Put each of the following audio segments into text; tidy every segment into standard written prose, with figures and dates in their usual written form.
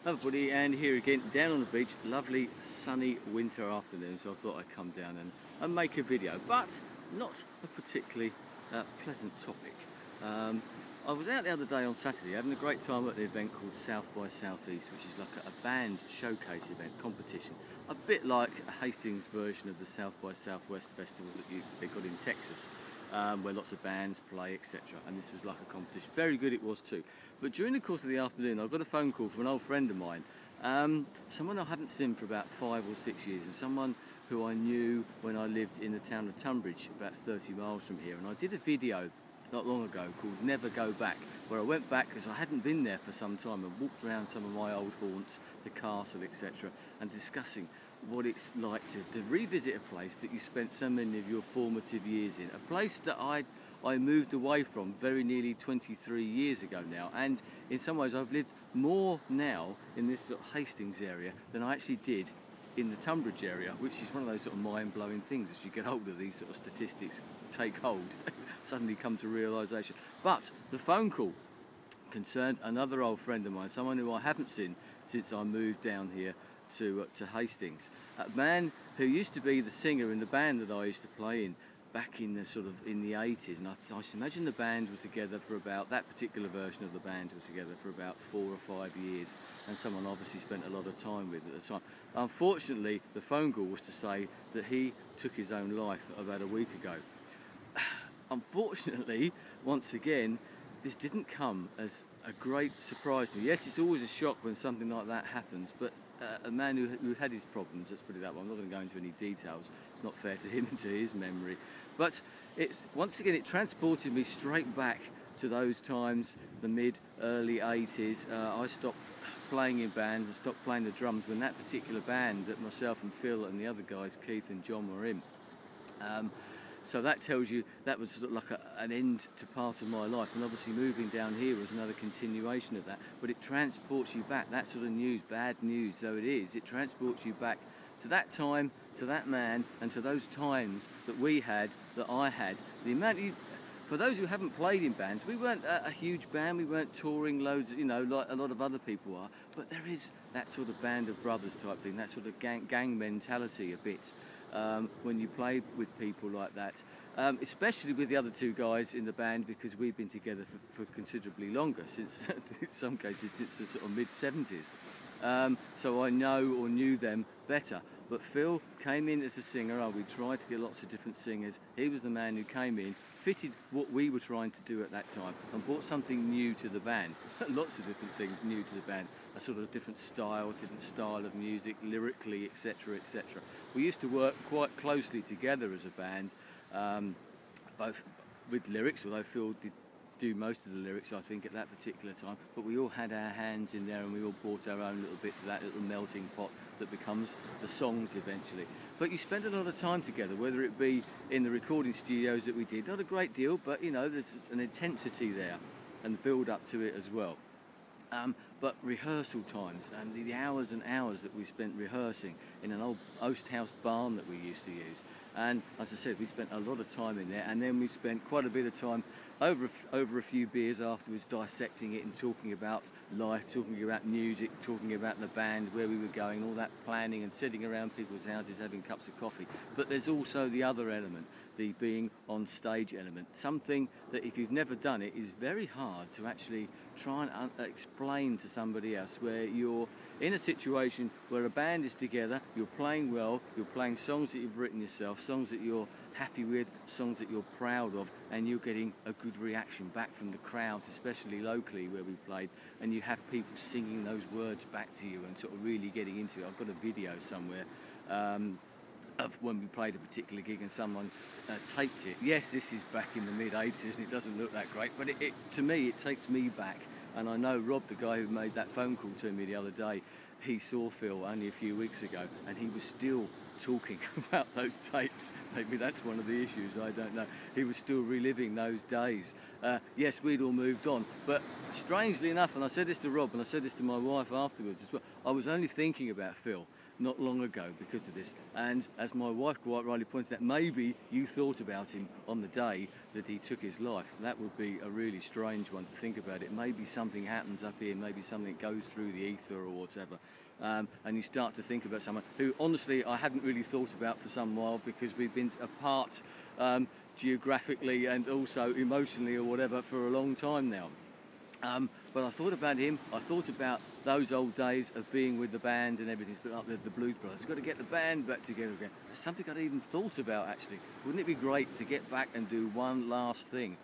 Everybody, and here again, down on the beach, lovely sunny winter afternoon, so I thought I'd come down and make a video, but not a particularly pleasant topic. I was out the other day on Saturday having a great time at an event called South by Southeast, which is like a band showcase event, competition, a bit like a Hastings version of the South by Southwest festival that they got in Texas, where lots of bands play, etc. And this was like a competition. Very good it was too. But during the course of the afternoon, I got a phone call from an old friend of mine, someone I haven't seen for about 5 or 6 years, and someone who I knew when I lived in the town of Tunbridge, about 30 miles from here. And I did a video not long ago called Never Go Back, where I went back because I hadn't been there for some time and walked around some of my old haunts, the castle, etc., and discussing what it's like to revisit a place that you spent so many of your formative years in, a place that I moved away from very nearly 23 years ago now, and in some ways I've lived more now in this sort of Hastings area than I actually did in the Tunbridge area, which is one of those sort of mind-blowing things as you get older. These sort of statistics take hold, suddenly come to realisation. But the phone call concerned another old friend of mine, someone who I haven't seen since I moved down here to Hastings, a man who used to be the singer in the band that I used to play in back in the in the 80s, and I should imagine the band was together for about, that particular version of the band was together for about 4 or 5 years, and someone obviously spent a lot of time with at the time. Unfortunately, the phone call was to say that he took his own life about a week ago. Unfortunately, once again, this didn't come as a great surprise to me. Yes, it's always a shock when something like that happens, but a man who had his problems, let's put it that way. I'm not going to go into any details, it's not fair to him and to his memory, but once again it transported me straight back to those times, the early 80s. I stopped playing in bands and stopped playing the drums when that particular band that myself and Phil and the other guys, Keith and John, were in. So that tells you that was sort of like an end to part of my life, and obviously moving down here was another continuation of that. But it transports you back, that sort of news, bad news though it is, it transports you back to that time, to that man, and to those times that we had, that I had. The amount for those who haven't played in bands, we weren't a huge band, we weren't touring loads, you know, like a lot of other people are, but there is that sort of band of brothers type thing, that sort of gang mentality a bit. When you play with people like that, especially with the other two guys in the band, because we've been together for considerably longer, since in some cases since the sort of mid-70s. So I know or knew them better. But Phil came in as a singer. We tried to get lots of different singers. He was the man who came in, fitted what we were trying to do at that time, and brought something new to the band. Lots of different things new to the band. A sort of different style of music, lyrically, etc., etc. We used to work quite closely together as a band, both with lyrics, although Phil did do most of the lyrics, I think, at that particular time, but we all had our hands in there and we all brought our own little bit to that little melting pot that becomes the songs eventually. But you spend a lot of time together, whether it be in the recording studios that we did, not a great deal, but you know, there's an intensity there and the build up to it as well. But rehearsal times and the hours and hours that we spent rehearsing in an old Oast House barn that we used to use. And as I said, we spent a lot of time in there, and then we spent quite a bit of time over a few beers afterwards dissecting it and talking about life, talking about music, talking about the band, where we were going, all that planning and sitting around people's houses having cups of coffee. But there's also the other element, the being on stage element, something that if you've never done it is very hard to actually try and explain to somebody else, where you're in a situation where a band is together, you're playing well, you're playing songs that you've written yourself, songs that you're happy with, songs that you're proud of, and you're getting a good reaction back from the crowds, especially locally where we played, and you have people singing those words back to you and sort of really getting into it. I've got a video somewhere of when we played a particular gig and someone taped it. Yes, this is back in the mid-80s and it doesn't look that great, but to me it takes me back. And I know Rob, the guy who made that phone call to me the other day, he saw Phil only a few weeks ago and he was still talking about those tapes. Maybe that's one of the issues, I don't know. He was still reliving those days. Yes, we'd all moved on, but strangely enough, and I said this to Rob and I said this to my wife afterwards as well, I was only thinking about Phil not long ago because of this. And as my wife quite rightly pointed out, maybe you thought about him on the day that he took his life. That would be a really strange one to think about it. Maybe something happens up here, maybe something goes through the ether or whatever. And you start to think about someone who, honestly, I hadn't really thought about for some while, because we've been apart geographically and also emotionally or whatever for a long time now. But I thought about him, I thought about those old days of being with the band and everything, but like the Blues Brothers, got to get the band back together again. That's something I'd even thought about, actually. Wouldn't it be great to get back and do one last thing?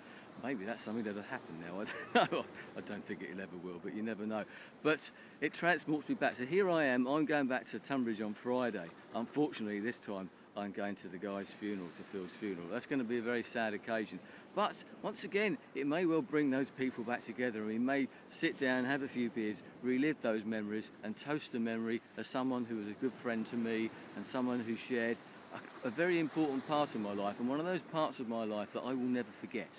Maybe that's something that'll happen now. I don't know. I don't think it ever will, but you never know. But it transports me back. So here I am. I'm going back to Tunbridge on Friday. Unfortunately, this time I'm going to the guy's funeral, to Phil's funeral. That's going to be a very sad occasion. But once again, it may well bring those people back together, and we may sit down, have a few beers, relive those memories, and toast the memory of someone who was a good friend to me and someone who shared a very important part of my life, and one of those parts of my life that I will never forget.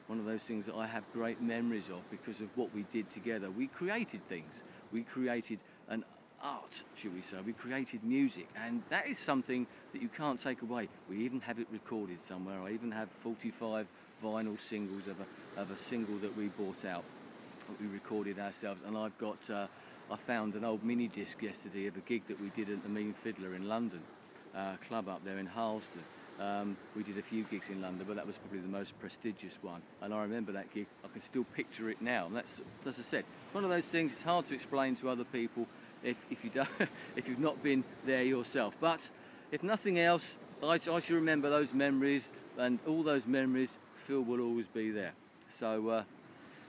One of those things that I have great memories of because of what we did together. We created things. We created an art, should we say. We created music, and that is something that you can't take away. We even have it recorded somewhere. I even have 45 vinyl singles of a single that we bought out, that we recorded ourselves. And I've got, I found an old mini disc yesterday of a gig that we did at the Mean Fiddler in London, club up there in Harlesden. We did a few gigs in London, but that was probably the most prestigious one. And I remember that gig. I can still picture it now. And that's, as I said, one of those things. It's hard to explain to other people if you don't, if you've not been there yourself. But if nothing else, I should remember those memories, and all those memories, Phil will always be there. So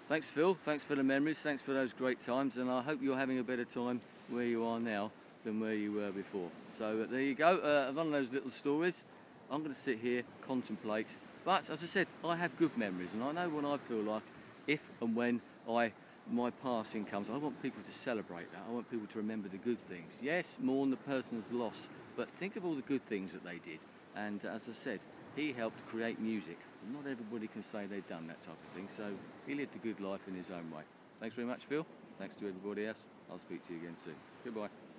thanks, Phil. Thanks for the memories. Thanks for those great times. And I hope you're having a better time where you are now than where you were before. So there you go. One of those little stories. I'm going to sit here, contemplate. But as I said, I have good memories, and I know what I feel like if and when my passing comes. I want people to celebrate that. I want people to remember the good things. Yes, mourn the person's loss, but think of all the good things that they did. And as I said, he helped create music. Not everybody can say they've done that type of thing, so he lived a good life in his own way. Thanks very much, Phil. Thanks to everybody else. I'll speak to you again soon. Goodbye.